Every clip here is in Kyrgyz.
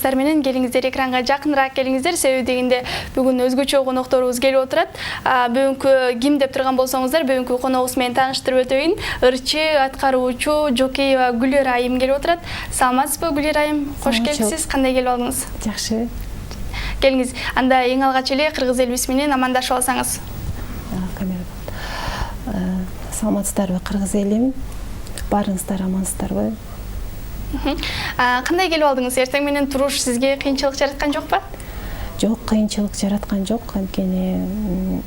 армыкаштар менен келиңиздер экранга жакыныраак келиңиздер, себеби дегенде бүгүн өзгөчө конокторубуз келип отурат. Бүгүнкү ким деп турган болсоңуздар, бүгүнкү коногубуз менен тааныштырып өтөйүн. Ырчы, аткаруучу Жокеева Гүлер айым келип отурат. Саламатсызбы Гүлер айым? Кош келипсиз. Кандай келип алдыңыз? Жакшы. Келиңиз. Анда эң алгач эле кыргыз элибиз менен амандашып алсаңыз. Саламатсыздарбы кыргыз элим? Барыңыздар амансыздарбы? Кандай келип алдыңыз? Эртең менен туруш сизге кыйынчылык жараткан жокпу? Жок, кыйынчылык жараткан жок. Анткени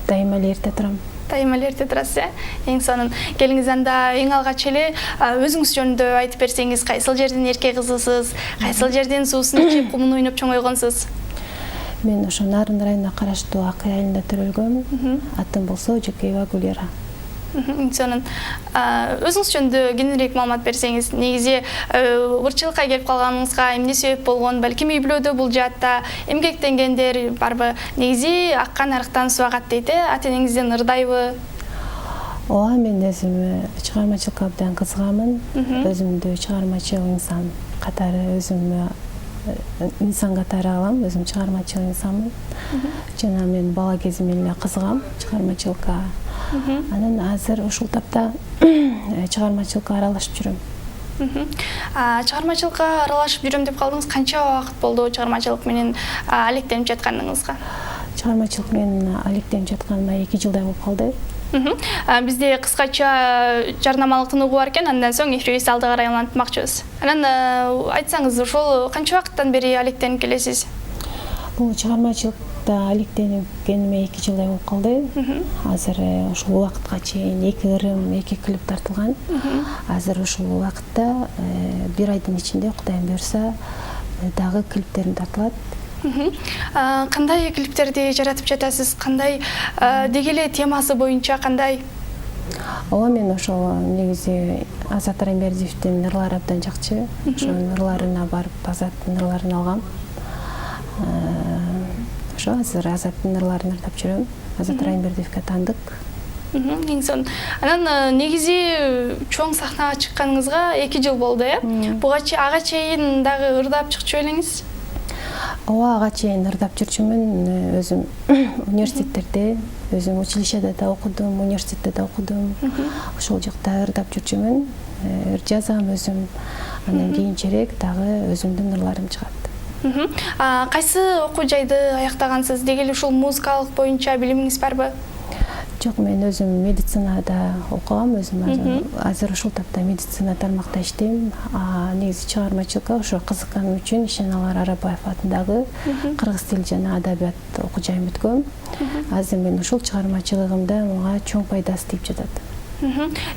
дайыма эле эрте турам. Дайыма эле эрте турасыз, Эң сонун. Келиңиз анда эң алгач эле өзүңүз жөнүндө айтып берсеңиз, кайсыл жердин эркек кызысыз, кайсыл жердин суусун ичип, кумун ойноп чоңойгонсуз? Мен ошо Нарын районуна караштуу Акай айылында төрөлгөм. Атым болсо Жокеева Гүлера. Сонун. Өзүңүз жөнүндө кененирээк маалымат берсеңиз, негизи ырчылыкка келип калганыңызга эмне себеп болгон? Балким үй бүлөдө бул жаатта эмгектенгендер барбы? Негизи аккан арыктан суу агат дейт, ата энеңизден ырдайбы? Ооба, мен өзүм чыгармачылыкка абдан кызыгамын. Өзүмдү чыгармачыл инсан катары инсан катары алам, өзүм чыгармачыл инсанмын. Жана мен бала кезимден эле кызыгам чыгармачылыкка. Анан азыр ушул тапта чыгармачылыкка аралашып жүрөм. Чыгармачылыкка аралашып жүрөм деп калдыңыз. Канча убакыт болду чыгармачылык менен алектенип жатканыңызга? Чыгармачылык менен алектенип жатканыма 2 жылдай болуп калды. Бизде кыскача жарнамалык тыныгуу бар экен, андан соң эфирибизди алды карай улантмакчыбыз. Анан айтсаңыз, ошол канча убакыттан бери алектенип келесиз? Бул чыгармачылыкта алектенгениме 2 жылдай болуп калды. Азыр ушул убакытка чейин 2 ырым, 2 клип тартылган. Азыр ушул убакытта 1 айдын ичинде Кудайым буйрса дагы клиптерим тартылат. Кандай клиптерди жаратып жатасыз? Кандай деги эле темасы боюнча кандай? Ооба, мен ошол негизи Азат Райымбердиевдин ырлары абдан жакчы. Ошонун ырларына барып Азаттын ырларын алгам. Ошо азыр Азаттын ырларын ырдап жүрөм. Азат Райымбердиевге таандык. Эң сонун. Анан негизи чоң сахнага чыкканыңызга 2 жыл болду, ага чейин дагы ырдап чыкчу элеңиз? Ооба, ага чейин ырдап жүрчүмүн. Өзүм университеттерде, өзүм училищеде да окудум, университетте да окудум. Ошол жакта ырдап жүрчүмүн. Жазам өзүм. Андан кийинчерээк дагы өзүмдүн ырларым чыгат. Кайсы окуу жайды аяктагансыз? Деги эле ушул музыкалык боюнча билимиңиз барбы? Жок, мен өзүм медицинада окугам, өзүм азыр ушул тапта медицина тармакта иштейм. Негизи чыгармачылыкка ошо кызыкканым үчүн Ишеналар Арабаев атындагы кыргыз тили жана адабият окуу жайын бүткөм. Азыр мен ушул чыгармачылыгымда мага чоң пайдасы тийип жатат.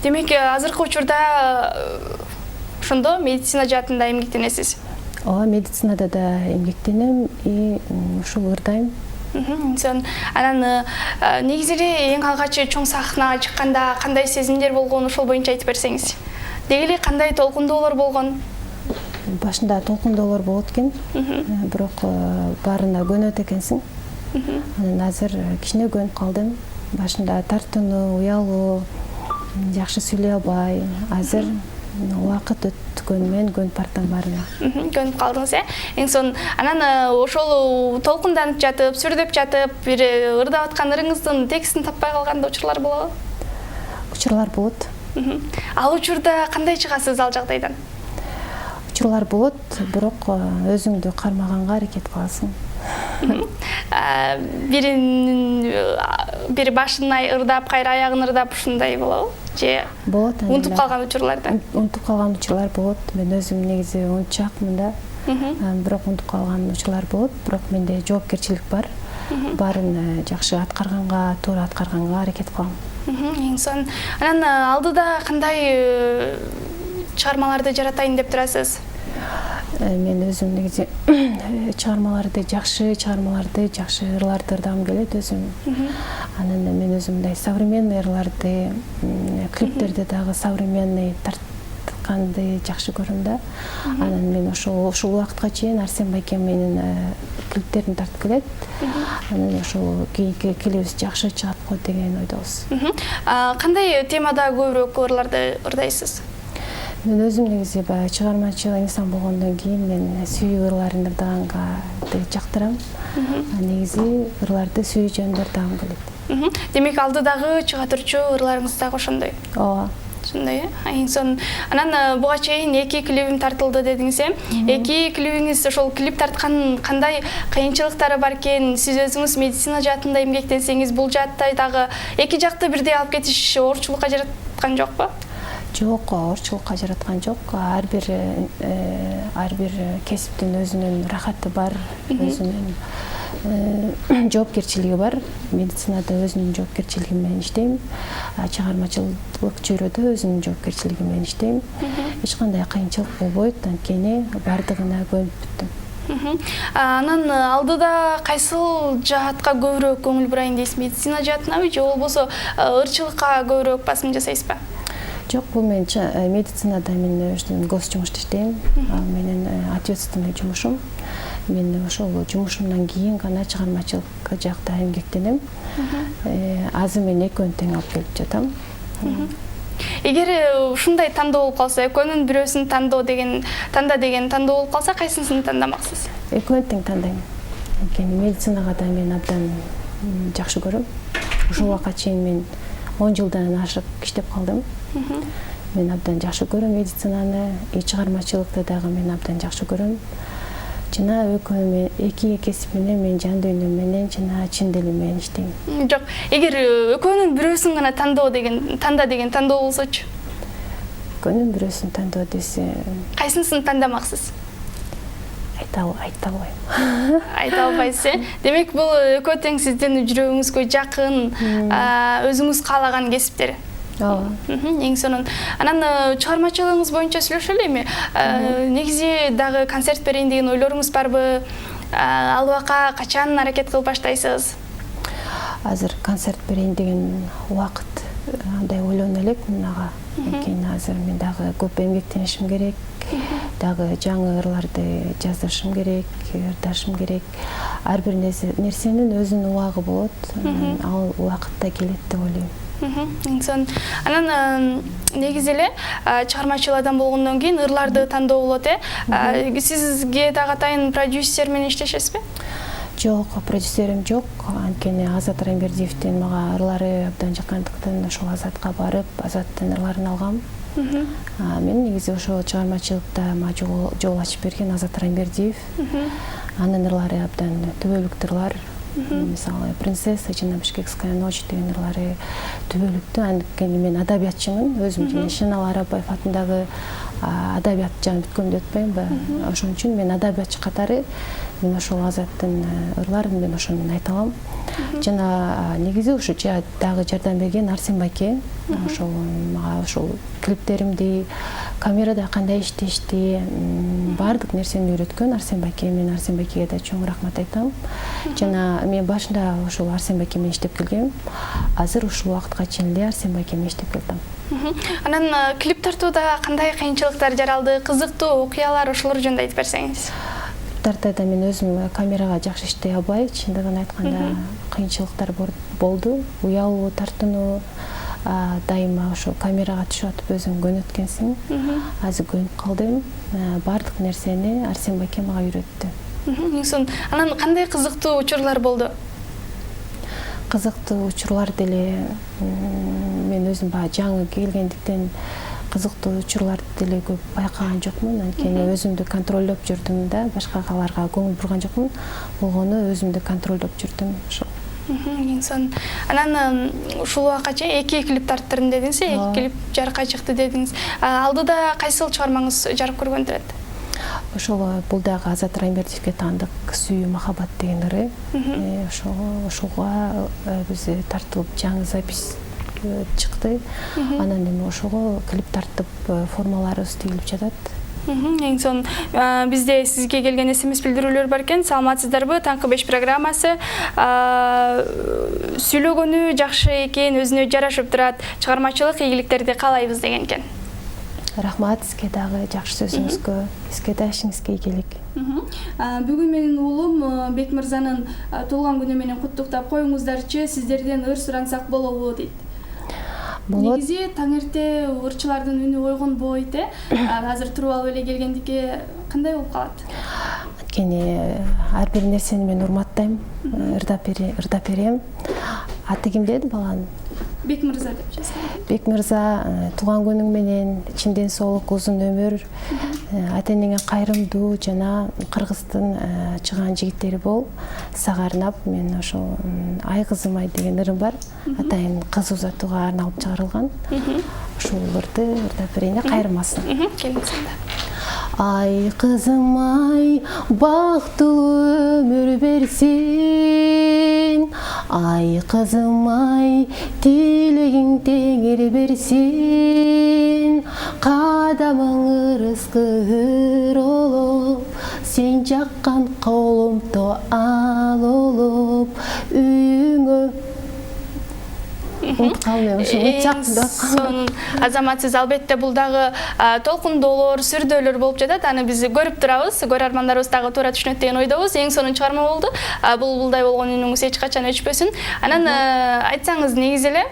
Демек, азыркы учурда ошондо медицина жаатында эмгектенесиз? Ооба, медицинада да эмгектенем и ушул ырдайм. Анан негизи эле эң алгач чоң сахнага чыкканда кандай сезимдер болгон, ошол боюнча айтып берсеңиз. Деги эле кандай толкундоолор болгон? Башында толкундоолор болот экен, бирок баарына көнөт экенсиң. Анан азыр кичине көнүп калдым. Башында тартынуу, уялуу, жакшы сүйлөй албай. Азыр убакыт өткөнү менен көнүп бартам баарына. Көнүп калдыңыз, Эң сонун. Анан ошол толкунданып жатып, сүрдөп жатып, бир ырдап аткан ырыңыздын текстин таппай калган учурлар болобу? Учурлар болот. Ал учурда кандай чыгасыз ал жагдайдан? Учурлар болот, бирок өзүңдү кармаганга аракет кыласың. Бир башын ырдап, кайра аягын ырдап ушундай болобу? Же болот. Унутуп калган учурларда? Унутуп калган учурлар болот. Мен өзүм негизи унутчакмын да. Бирок унутуп калган учурлар болот, бирок менде жоопкерчилик бар. Баарын жакшы аткарганга, туура аткарганга аракет кылам. Эң сонун. Анан алдыда кандай чыгармаларды жаратайын деп турасыз? Мен өзүм негизи жакшы ырларды ырдагым келет өзүм. Анан мен өзүм мындай современный ырларды, клиптерде дагы современный тартканды жакшы көрөм да. Анан мен ушул убакытка чейин Арсен Байкем менин клиптерин тартып келет. Анан ошол кийинки клипибиз жакшы чыгат го деген ойдобуз. Кандай темада көбүрөөк ырларды ырдайсыз? Мен өзүм негизи баягы чыгармачыл инсан болгондон кийин мен сүйүү ырларын ырдаганга жактырам. Негизи ырларды сүйүү жөнүндө ырдагым келет. Демек алдыдагы чыга турчу ырларыңыз дагы ошондой. Ооба. Ошондой Эң сонун. Анан буга чейин 2 клибим тартылды дедиңиз. 2 клибиңиз ошол клип тарткан кандай кыйынчылыктары бар экен? Сиз өзүңүз медицина жаатында эмгектенсеңиз, бул жаатта дагы эки жакты бирдей алып кетиш оорчулукка жараткан жокпу? Жок, оорчулукка жараткан жок. Ар бир кесиптин өзүнүн рахаты бар, өзүнүн жоопкерчилиги бар. Медицинада өзүнүн жоопкерчилиги менен иштейм. Чыгармачылык чөйрөдө өзүнүн жоопкерчилиги менен иштейм. Эч кандай кыйынчылык болбойт, анткени бардыгына көнүп бүттүм. Анан алдыда кайсыл жаатка көбүрөөк көңүл бурайын дейсиз? Медицина жаатынабы же болбосо ырчылыкка көбүрөөк басым жасайсызбы? Жок, бул мен медицинада мен өзүм гос жумушта иштейм. Менин ответственный жумушум. Мен ошол жумушумдан кийин гана чыгармачылык жакта эмгектенем. Азыр мен экөөнү тең алып келип жатам. Эгер ушундай тандоо болуп калса, экөөнүн бирөөсүн тандоо деген тандоо болуп калса, кайсынысын тандамаксыз? Экөөнү тең тандайм. Анткени медицинага да мен абдан жакшы көрөм. Ушул убакка чейин мен 10 жылдан ашык иштеп калдым. Мен абдан жакшы көрөм медицинаны, чыгармачылыкты дагы мен абдан жакшы көрөм. Жана эки кесип менен мен жан дүйнөм менен жана чын дилим менен иштейм. Жок, эгер экөөнүн бирөөсүн гана танда деген тандоо болсочу? Экөөнүн бирөөсүн тандоо десе, кайсынысын тандамаксыз? Айта албайм. Айта албайсыз. Демек бул экөө тең сиздин жүрөгүңүзгө жакын, өзүңүз каалаган кесиптер. Ооба. Эң сонун. Анан чыгармачылыгыңыз боюнча сүйлөшөлү эми. Негизи дагы концерт берейин деген ойлоруңуз барбы? Ал убакка качан аракет кылып баштайсыз? Азыр концерт берейин деген убакыт андай ойлоно элек мынага. Анткени азыр мен дагы көп эмгектенишим керек. Дагы жаңы ырларды жаздырышым керек, ырдашым керек. Ар бир нерсенин өзүнүн убагы болот. Ал убакытта келет деп ойлойм. Эң сонун. Анан негизи эле чыгармачыл адам болгондон кийин ырларды тандоо болот, Сизге дагы атайын продюсер менен иштешесизби? Жок, продюсерим жок. Анткени Азат Райымбердиевдин мага ырлары абдан жаккандыктан ошол Азатка барып, Азаттын ырларын алгам. Мен негизи ошол чыгармачылыкта жол ачып берген Азат Райымбердиев. Анын ырлары абдан түбөлүктүү ырлар. Мисалы «Принцесса» жана «Бишкекская ночь» деген ырлары түбөлүктүү. Анткени мен адабиятчымын. Өзүм жана Шенал Арапбаев атындагы адабият жагын бүткөм деп атпаймынбы? Ошон үчүн мен адабиятчы катары мен ошол Азаттын ырларын мен ошону айта алам. Жана негизи ушу дагы жардам берген Арсен Байке. Ошол мага ошол клиптеримди камерада кандай иштешти, баардык нерсени үйрөткөн Арсен Байке. Мен Арсен Байкеге да чоң рахмат айтам. Жана мен башында ошол Арсен Байке менен иштеп келгем. Азыр ушул убакытка чейин эле Арсен Байке менен иштеп келдим. Анан клип тартууда кандай кыйынчылыктар жаралды, кызыктуу окуялар, ошолор жөнүндө айтып берсеңиз. Тартада мен өзүм камерага жакшы иштей албай, чындыгын айтканда кыйынчылыктар болду. Уялуу, тартынуу, дайыма ошо камерага түшүп атып өзүң көнөткөнсүң. Азыр көнүп калдым. Баардык нерсени Арсен Байке мага үйрөттү. Анан кандай кызыктуу учурлар болду? Кызыктуу учурлар деле мен өзүм жаңы келгендиктен кызыктуу учурларды деле көп байкаган жокмун. Анткени өзүмдү контролдоп жүрдүм да, башкаларга көңүл бурган жокмун. Болгону өзүмдү контролдоп жүрдүм. Ошол. Эң сонун. Анан ушул убакка чейин 2 клип тарттырдым дедиңиз, 2 клип жарыкка чыкты дедиңиз. Алдыда кайсыл чыгармаңыз жарык көргөн турат? Ошол бул дагы Азат Райымбердиевге таандык «Сүйүү махаббат» деген ыры. Ошолго биз тартылып жаңы запись чыкты. Анан эми ошого клип тартып формаларыбыз тигилип жатат. Эң сонун. Бизде сизге келген SMS билдирүүлөр бар экен. Саламатсыздарбы? Таңкы 5 программасы. Сүйлөгөнү жакшы экен, өзүнө жарашып турат. Чыгармачылык ийгиликтерди каалайбыз деген экен. Рахмат сизге дагы жакшы сөзүңүзгө, сизге да ишиңизге ийгилик. Бүгүн менин уулум Бек мырзанын туулган күнү менен куттуктап коюңуздарчы. Сиздерден ыр сурансак болобу дейт. болот. Негизи таң эрте ырчылардын үнү ойгонбойт, азыр туруп алып эле келгендики кандай болуп калат? Анткени ар бир нерсени мен урматтайм, ырдап берем. Аты ким деди баланын? Бек мырза деп жазган. Бек мырза, тууган күнүң менен, чынден соолук, узун өмүр, ата энеңе кайрымдуу жана Кыргыздын чыган жигиттери бол. Сага арнап мен ошол Ай кызым ай деген ырым бар. Атайын кыз узатууга арналып чыгарылган. Ошол ырды ырдап берейин, кайрылмасын. Келиңиз. Ай кызым ай, бактылуу өмүр берсин. Ай кызым ай, тилегиң теңир берсин. Кадамың ырыскыр олуп, сен жаккан колумто ал олуп, үйүңө азаматсыз албетте бул дагы толкундоолор, сүрдөөлөр болуп жатат. Аны биз көрүп турабыз, көрөрмандарыбыз дагы туура түшүнөт деген ойдобуз. Эң сонун чыгарма болду. Булдай болгон үнүңүз эч качан өчпөсүн. Анан айтсаңыз, негизи эле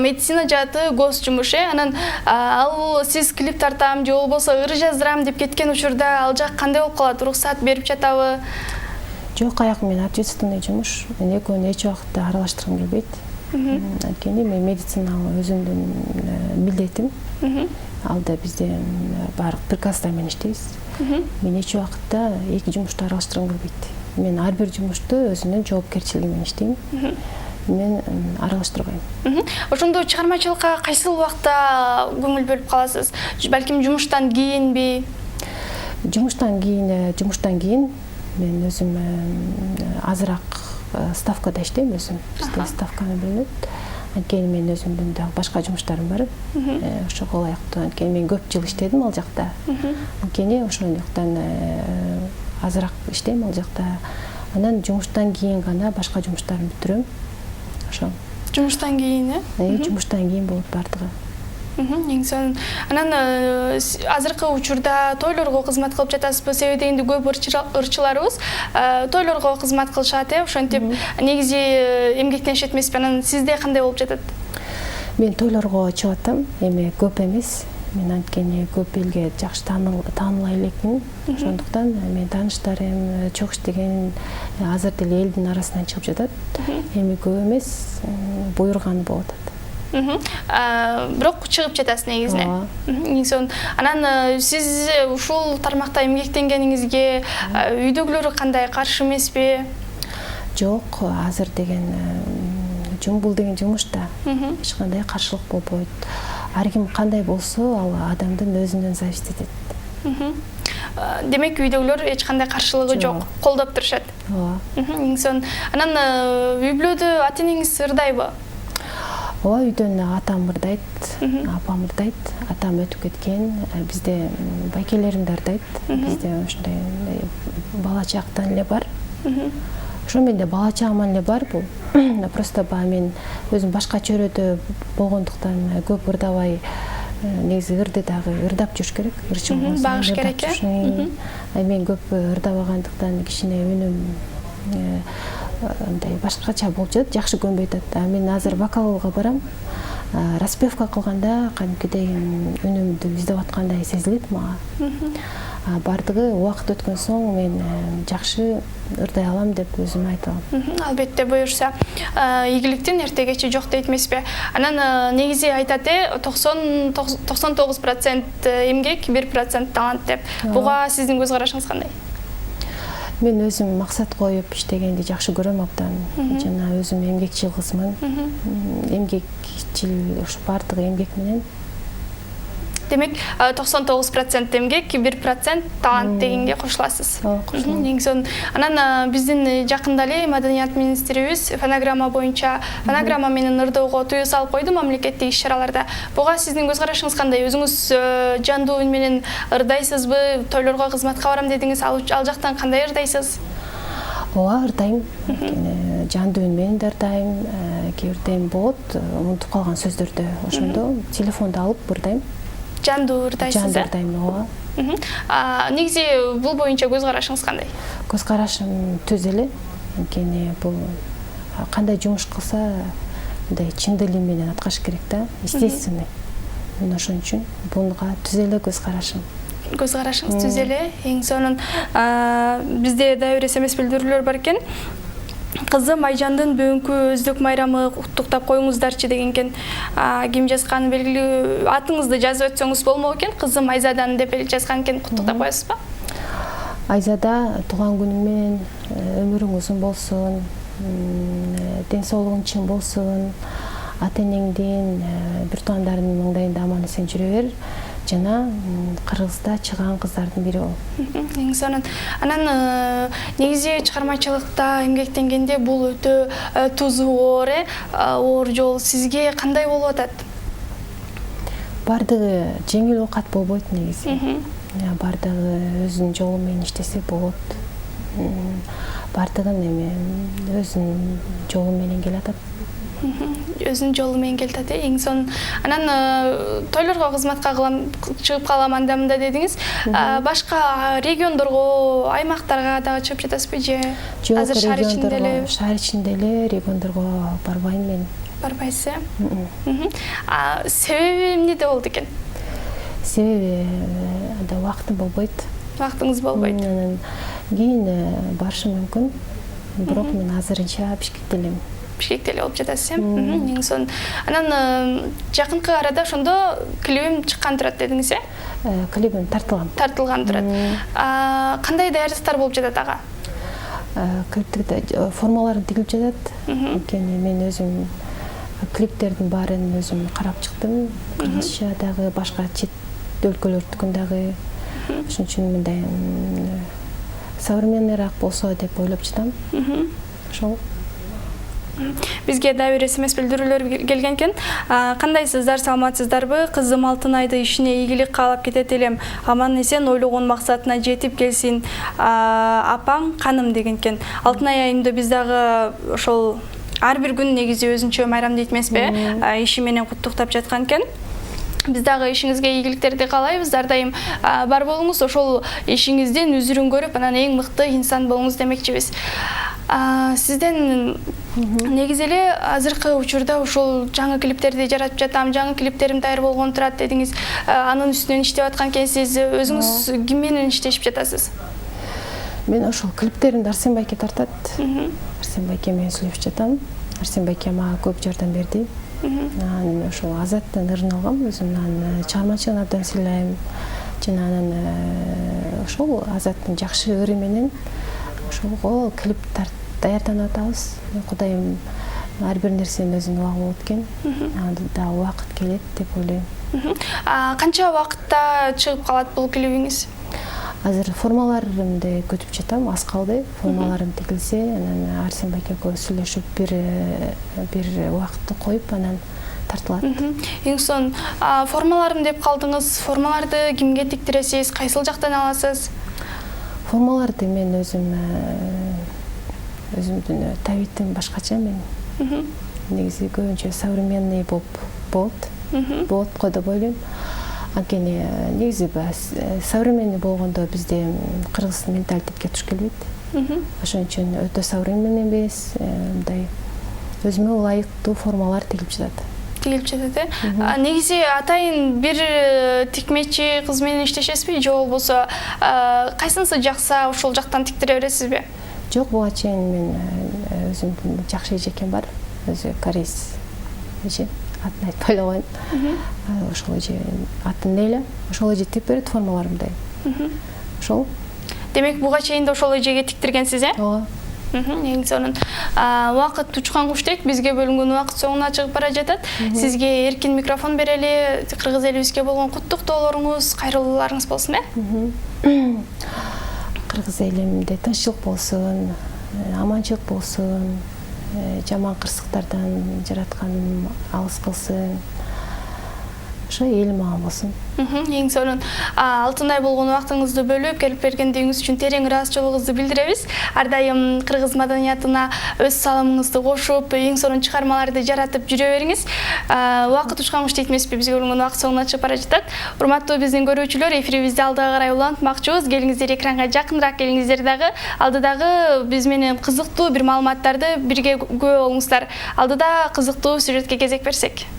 медицина жааты гос жумуш, анан ал сиз клип тартам же болбосо ыр жаздырам деп кеткен учурда ал жак кандай болуп калат? Уруксат берип жатабы? Жок, аяк мен ответственный жумуш. Мен экөөнү эч убакытта аралаштыргым келбейт. Анткени мен медициналык өзүмдүн милдетим. Алда бизде баардык приказдар менен иштейбиз. Мен эч убакытта эки жумушту аралаштыргым келбейт. Мен ар бир жумушту өзүнүн жоопкерчилиги менен иштейм. Мен аралаштырбайм. Ошондо чыгармачылыкка кайсыл убакта көңүл бөлүп каласыз? Балким жумуштан кийинби? Жумуштан кийин мен өзүм азыраак ставкада иштейм өзүм. Бизде ставканы бөлөт. Анткени мен өзүмдүн дагы башка жумуштарым бар. Ошого ылайыктуу. Анткени мен көп жыл иштедим ал жакта. Анткени ошондуктан азыраак иштейм ал жакта. Анан жумуштан кийин гана башка жумуштарымды бүтүрөм. Ошо. Жумуштан кийин, Жумуштан кийин болот бардыгы. Эң сонун. Анан азыркы учурда тойлорго кызмат кылып жатасызбы? Себеби дегенде көп ырчыларыбыз тойлорго кызмат кылышат, ошентип негизи эмгектенишет эмеспи? Анан сизде кандай болуп жатат? Мен тойлорго чыгып атам, эми көп эмес. Мен анткени көп элге жакшы тааныла элекмин. Ошондуктан мен тааныштарым, чогуу иштеген азыр деле элдин арасынан чыгып жатат. Эми көп эмес, буйруганы болуп атат. Бирок чыгып жатасыз негизинен. Эң сонун. Анан сиз ушул тармакта эмгектенгениңизге үйдөгүлөр кандай, каршы эмеспи? Жок, азыр деген бул деген жумушта эч кандай каршылык болбойт. Ар ким кандай болсо, ал адамдын өзүнөн зависит этет. Демек үйдөгүлөр эч кандай каршылыгы жок, колдоп турушат. Эң сонун. Анан үй бүлөдө ата энеңиз ырдайбы? Ооба, үйдөн атам ырдайт, апам ырдайт. Атам өтүп кеткен. Бизде байкелерим да ырдайт. Бизде ошондой бала чактан эле бар. Ошо менде бала чагыман эле бар бул. Просто мен өзүм башка чөйрөдө болгондуктан көп ырдабай, негизи ырды дагы ырдап жүрүш керек. Ырчы болгон багыш керек, мен көп ырдабагандыктан кичине үнүм мындай башкача болуп жатат, жакшы көнбөй атат. Мен азыр вокалга барам. Распевка кылганда кадимкидей үнүмдү издеп аткандай сезилет мага. Бардыгы убакыт өткөн соң мен жакшы ырдай алам деп өзүм айтам. Албетте буюрса, ийгиликтин эрте кечи жок дейт эмеспи? Анан негизи айтат 99% эмгек, 1% талант деп. Буга сиздин көз карашыңыз кандай? Мен өзүм максат коюп иштегенди жакшы көрөм абдан. Жана өзүм эмгекчил кызмын. Эмгекчил ушу бардыгы эмгек менен. Демек 99% эмгек, 1% талант дегенге кошуласыз. Эң сонун. Анан биздин жакында эле Маданият министрибиз фонограмма боюнча фонограмма менен ырдоого тыюу салып койду мамлекеттик иш-чараларда. Буга сиздин көз карашыңыз кандай? Өзүңүз жандуу үн менен ырдайсызбы? Тойлорго кызматка барам дедиңиз, ал жактан кандай ырдайсыз? Ооба, ырдайм. Жандуу үн менен ырдайм. Кээ бирден болот, унутуп калган сөздөрдү. Ошондо телефонду алып ырдайм. Жандуу ырдайсыз? Жандуу ырдайм, ооба. Негизи бул боюнча көз карашыңыз кандай? Көз карашым түз эле. Анткени бул кандай жумуш кылса мындай чындыгы менен аткарыш керек да, естественный. Мен ошон үчүн буга түз эле көз карашым. Көз карашыңыз түз эле. Эң сонун бизде дагы бир СМС билдирүүлөр бар экен. Кызым Айжандын бүгүнкү өздүк майрамы куттуктап коюңуздарчы деген экен. Ким жазганы белгилүү, атыңызды жазып өтсөңүз болмок экен. Кызым Айзадан деп жазган экен, куттуктап коесузбу? Айзада, туган күнүң менен өмүрүң узун болсун, ден соолугуң чың болсун, ата-энеңдин, бир туугандарыңдын маңдайында аман эсен жүрө бер. Жана Кыргызда чыган кыздардын бири бол. Эң сонун. Анан негизи чыгармачылыкта эмгектенгенде бул өтө тузу оор, оор жол сизге кандай болуп атат? Бардыгы жеңил оокат болбойт негизи. Бардыгы өзүнүн жолу менен иштесе болот. Бардыгын эме өзүнүн жолу менен келатат. Өзүнүн жолу менен келатат, эң сонун. Анан тойлорго кызматка чыгып калам анда-мында дедиңиз. Башка региондорго, аймактарга дагы чыгып жатасызбы же азыр шаар ичинде эле? Шаар ичинде эле, региондорго барбайм мен. Барбайсыз? Себеби эмнеде болду экен? Себеби анда убактым болбойт. Убактыңыз болбойт. Кийин барышым мүмкүн. Бирок мен азырынча Бишкекте элем. Бишкекте эле болуп жатасыз, эң сонун. Анан жакынкы арада ошондо клибим чыккан турат дедиңиз, Клибим тартылган. Тартылган турат. Кандай даярдыктар болуп жатат ага? Клиптикте формаларын тигилип жатат. Анткени мен өзүм клиптердин баарын өзүм карап чыктым. Кыргызча дагы, башка чет өлкөлөрдүкүн дагы. Ошон үчүн мындай современныйраак болсо деп ойлоп жатам. Ошол. Бизге дагы бир СМС билдирүүлөр келген экен. Кандайсыздар, саламатсыздарбы? Кызым Алтынайды ишине ийгилик каалап кетет элем. Аман эсен ойлогон максатына жетип келсин апаң каным деген экен. Алтынай айында биз дагы ошол ар бир күн негизи өзүнчө майрам дейт эмеспи? Иши менен куттуктап жаткан экен. Биз дагы ишиңизге ийгиликтерди каалайбыз. Ар дайым бар болуңуз, ошол ишиңиздин үзүрүн көрүп, анан эң мыкты инсан болуңуз демекчибиз. Сизден негизи эле азыркы учурда ошол жаңы клиптерди жаратып жатам, жаңы клиптерим даяр болгон турат дедиңиз. Анын үстүнөн иштеп аткан экенсиз. Өзүңүз ким менен иштешип жатасыз? Мен ошол клиптеримди Арсен байке тартат. Арсен байке менен сүйлөшүп жатам. Арсен байке мага көп жардам берди. Анан ошол Азаттын ырын алгам, өзүмдүн чыгармачылыгын абдан сыйлайм. Жана анан ошол Азаттын жакшы ыры менен ошолго клип даярданып атабыз. Кудайым ар бир нерсенин өзүнүн убагы болот экен. Анда убакыт келет деп ойлойм. Канча убакытта чыгып калат бул клибиңиз? Азыр формаларымды күтүп жатам, аз калды. Формаларым тигилсе, анан Арсен байке экөөбүз сүйлөшүп бир убакытты коюп, анан тартылат. Эң сонун. Формаларым деп калдыңыз. Формаларды кимге тиктиресиз? Кайсыл жактан аласыз? Формаларды мен өзүмдүн табитим башкача мен. Негизи көбүнчө современный болот го деп ойлойм. Анткени негизи современный болгондо бизде кыргыз менталитетке туш келбейт. Ошон үчүн өтө современный эмес, мындай өзүмө ылайыктуу формалар тигилип жатат. Тигилип жатат, Негизи атайын бир тикмечи кыз менен иштешесизби же болбосо кайсынысы жакса ошол жактан тиктире бересизби? Жок, буга чейин мен өзүмдүн жакшы эжекем бар. Өзү кореец эже. Атын айтпай эле коеюн. Ошол эже атын Неля. Ошол эже тип берет формаларымды. Ошол. Демек буга чейин да ошол эжеге тиктиргенсиз, Ооба. Эң сонун. Убакыт учкан куштайт, бизге бөлүнгөн убакыт соңуна чыгып бара жатат. Сизге эркин микрофон берели, кыргыз элибизге болгон куттуктоолоруңуз, кайрылууларыңыз болсун, Кыргыз элимде тынччылык болсун, аманчылык болсун, жаман кырсыктардан жаратканым алыс кылсын. ошо эл мага болсун. Эң сонун алтындай болгон убактыңызды бөлүп келип бергендигиңиз үчүн терең ыраазычылыгыбызды билдиребиз. Ар дайым кыргыз маданиятына өз салымыңызды кошуп, эң сонун чыгармаларды жаратып жүрө бериңиз. Убакыт учкан куш дейт эмеспи, бизге бөлүнгөн убакыт соңуна чыгып бара жатат. Урматтуу биздин көрүүчүлөр, эфирибизди алдыга карай улантмакчыбыз. Келиңиздер, экранга жакыныраак келиңиздер дагы. Алдыдагы биз менен кызыктуу бир маалыматтарды бирге көрүү болуңуздар. Алдыда кызыктуу сюжетке кезек берсек.